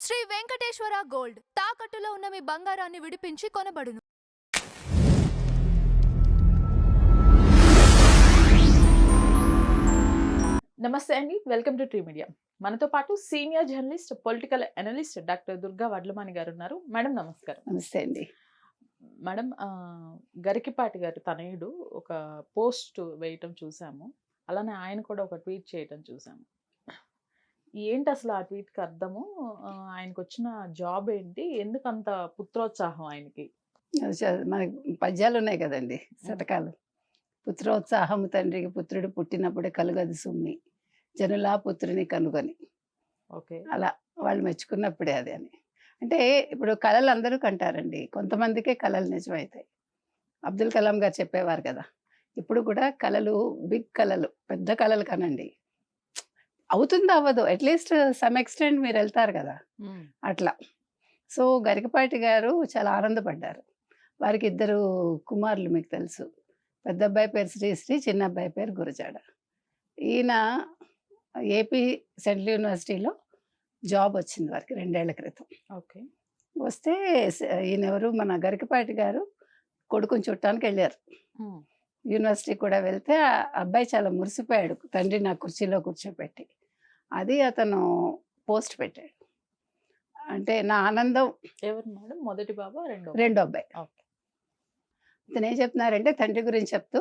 Shri Venkateswara gold తాకట్టులో ఉన్న మీ బంగారాన్ని విడిపించి కొనబడును. నమస్తే అండి, వెల్కమ్ టు ట్రీ మీడియా. మనతో పాటు senior journalist, political analyst doctor Durga Vadlamani గారు ఉన్నారు. మేడం నమస్కారం. నమస్తే అండి. మేడం, గరికిపాటి గారు తనయుడు ఒక పోస్ట్ వేయటం చూసాము. అలానే ఆయన కూడా ఒక ట్వీట్ చేయటం చూసాము. ఏంటి అసలు ఆ ట్వీట్కి అర్థము? ఆయనకు వచ్చిన జాబ్ ఏంటి? ఎందుకంత పుత్రోత్సాహం ఆయనకి? మనకి పద్యాలు ఉన్నాయి కదండి, శతకాలు. పుత్రోత్సాహము తండ్రికి పుత్రుడు పుట్టినప్పుడే కలుగది సుమ్మి, జనులా పుత్రుని కనుగొని. ఓకే, అలా వాళ్ళు మెచ్చుకున్నప్పుడే అది అని. అంటే ఇప్పుడు కళలు అందరూ కంటారండి, కొంతమందికే కళలు నిజమవుతాయి. అబ్దుల్ కలాం గారు చెప్పేవారు కదా, ఇప్పుడు కూడా కళలు, బిగ్ కళలు, పెద్ద కళలు కనండి. అవుతుందో అవ్వదు, అట్లీస్ట్ సమ్ ఎక్స్టెంట్ మీరు వెళ్తారు కదా, అట్లా. సో గరికపాటి గారు చాలా ఆనందపడ్డారు. వారికి ఇద్దరు కుమారులు, మీకు తెలుసు. పెద్ద అబ్బాయి పేరు శ్రీశ్రీ, చిన్న అబ్బాయి పేరు గురజాడ. ఈయన ఏపీ సెంట్రల్ యూనివర్సిటీలో జాబ్ వచ్చింది వారికి 2 ఏళ్ల క్రితం. ఓకే, వస్తే ఈయన ఎవరు, మన గరికపాటి గారు కొడుకుని చుట్టానికి వెళ్ళారు. యూనివర్సిటీ కూడా వెళ్తే ఆ అబ్బాయి చాలా మురిసిపోయాడు, తండ్రి నా కుర్చీలో కూర్చోపెట్టి. అది అతను పోస్ట్ పెట్టాడు. అంటే నా ఆనందం. ఎవరు మేడం? మొదటి బాబా, రెండో అబ్బాయి. ఇతను ఏం చెప్తున్నారంటే, తండ్రి గురించి చెప్తూ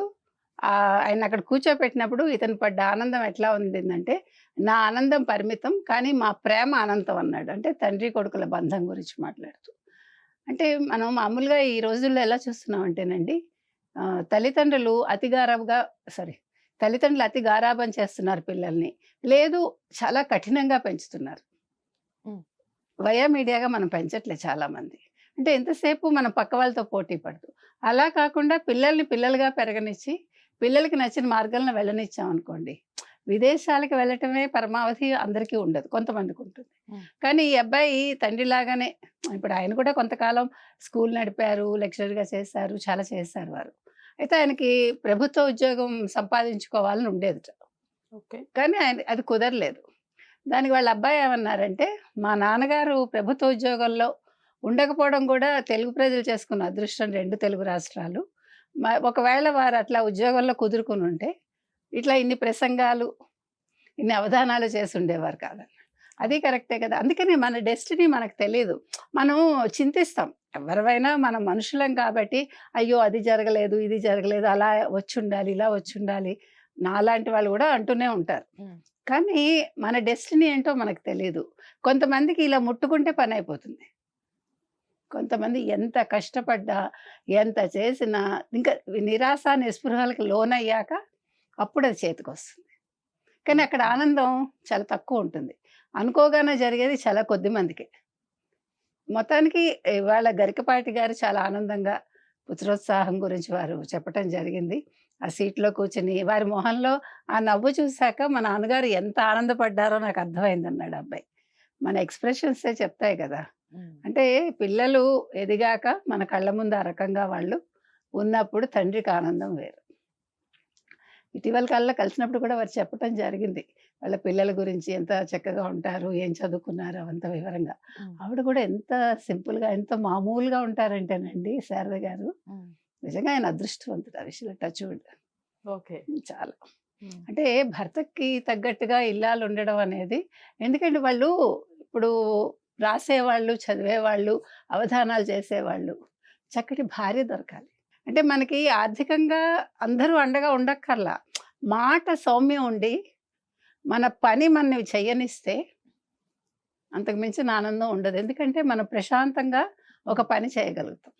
ఆయన అక్కడ కూర్చోపెట్టినప్పుడు ఇతను పడ్డ ఆనందం ఎట్లా ఉండిందంటే, నా ఆనందం పరిమితం కానీ మా ప్రేమ అనంతం అన్నాడు. అంటే తండ్రి కొడుకుల బంధం గురించి మాట్లాడుతూ. అంటే మనం మామూలుగా ఈ రోజుల్లో ఎలా చూస్తున్నాం అంటేనండి, తల్లిదండ్రులు అతి గారాబం చేస్తున్నారు పిల్లల్ని, లేదు చాలా కఠినంగా పెంచుతున్నారు. వయా మీడియాగా మనం పెంచట్లేదు చాలామంది. అంటే ఎంతసేపు మనం పక్క వాళ్ళతో పోటీ పడుతూ, అలా కాకుండా పిల్లల్ని పిల్లలుగా పెరగనిచ్చి, పిల్లలకి నచ్చిన మార్గాలను వెళ్ళనిచ్చాం అనుకోండి, విదేశాలకు వెళ్ళటమే పరమావధి అందరికీ ఉండదు, కొంతమందికి ఉంటుంది. కానీ ఈ అబ్బాయి తండ్రిలాగానే, ఇప్పుడు ఆయన కూడా కొంతకాలం స్కూల్ నడిపారు, లెక్చరర్గా చేశారు, చాలా చేశారు వారు. అయితే ఆయనకి ప్రభుత్వ ఉద్యోగం సంపాదించుకోవాలని ఉండేది. ఓకే, కానీ ఆయన అది కుదరలేదు. దానికి వాళ్ళ అబ్బాయి ఏమన్నారంటే, మా నాన్నగారు ప్రభుత్వ ఉద్యోగంలో ఉండకపోవడం కూడా తెలుగు ప్రజలు చేసుకున్న అదృష్టం, 2 తెలుగు రాష్ట్రాలు. ఒకవేళ వారు అట్లా ఉద్యోగంలో కుదురుకుని ఉంటే ఇట్లా ఇన్ని ప్రసంగాలు, ఇన్ని అవధానాలు చేసి ఉండేవారు కాదని. అది కరెక్టే కదా. అందుకని మన డెస్టినీ మనకు తెలియదు. మనం చింతిస్తాం, ఎవరివైనా మనం మనుషులం కాబట్టి, అయ్యో అది జరగలేదు, ఇది జరగలేదు, అలా వచ్చి ఉండాలి, ఇలా వచ్చి ఉండాలి, నాలాంటి వాళ్ళు కూడా అంటూనే ఉంటారు. కానీ మన డెస్టినీ ఏంటో మనకు తెలియదు. కొంతమందికి ఇలా ముట్టుకుంటే పని అయిపోతుంది. కొంతమంది ఎంత కష్టపడ్డా, ఎంత చేసినా ఇంకా నిరాశ నిస్పృహలకు లోనయ్యాక అప్పుడు అది చేతికి వస్తుంది. కానీ అక్కడ ఆనందం చాలా తక్కువ ఉంటుంది. అనుకోగానే జరిగేది చాలా కొద్ది మందికి. మొత్తానికి ఇవాళ గరికపాటి గారు చాలా ఆనందంగా పుత్రోత్సాహం గురించి వారు చెప్పటం జరిగింది. ఆ సీట్లో కూర్చుని వారి మొహంలో ఆ నవ్వు చూశాక మా నాన్నగారు ఎంత ఆనందపడ్డారో నాకు అర్థమైందన్నాడు అబ్బాయి. మన ఎక్స్ప్రెషన్సే చెప్తాయి కదా. అంటే పిల్లలు ఎదిగాక మన కళ్ళ ముందు ఆ రకంగా వాళ్ళు ఉన్నప్పుడు తండ్రికి ఆనందం వేరు. ఇటీవల కాలంలో కలిసినప్పుడు కూడా వారు చెప్పటం జరిగింది, వాళ్ళ పిల్లల గురించి ఎంత చక్కగా ఉంటారు, ఏం చదువుకున్నారు, అవంత వివరంగా. ఆవిడ కూడా ఎంత సింపుల్గా, ఎంత మామూలుగా ఉంటారంటేనండి శారద గారు, నిజంగా ఆయన అదృష్టవంతుడు ఆ విషయంలో. Touch wood. ఓకే, చాలా. అంటే భర్తకి తగ్గట్టుగా ఇల్లాలు ఉండడం అనేది, ఎందుకంటే వాళ్ళు ఇప్పుడు రాసేవాళ్ళు, చదివేవాళ్ళు, అవధానాలు చేసేవాళ్ళు, చక్కటి భార్య దొరకాలి. అంటే మనకి ఆర్థికంగా అందరూ అండగా ఉండక్కర్లా, మాట సౌమ్యం ఉండి మన పని మనని చెయ్యనిస్తే అంతకు మించిన ఆనందం ఉండదు. ఎందుకంటే మనం ప్రశాంతంగా ఒక పని చేయగలుగుతాం.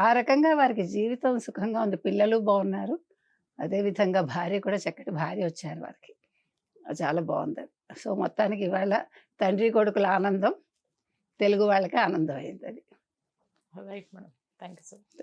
ఆ రకంగా వారికి జీవితం సుఖంగా ఉంది, పిల్లలు బాగున్నారు, అదేవిధంగా భార్య కూడా చక్కటి భార్య వచ్చారు వారికి, చాలా బాగుంది. సో మొత్తానికి ఇవాళ తండ్రి కొడుకుల ఆనందం తెలుగు వాళ్ళకి ఆనందం అయింది. అది right madam, thank you so much.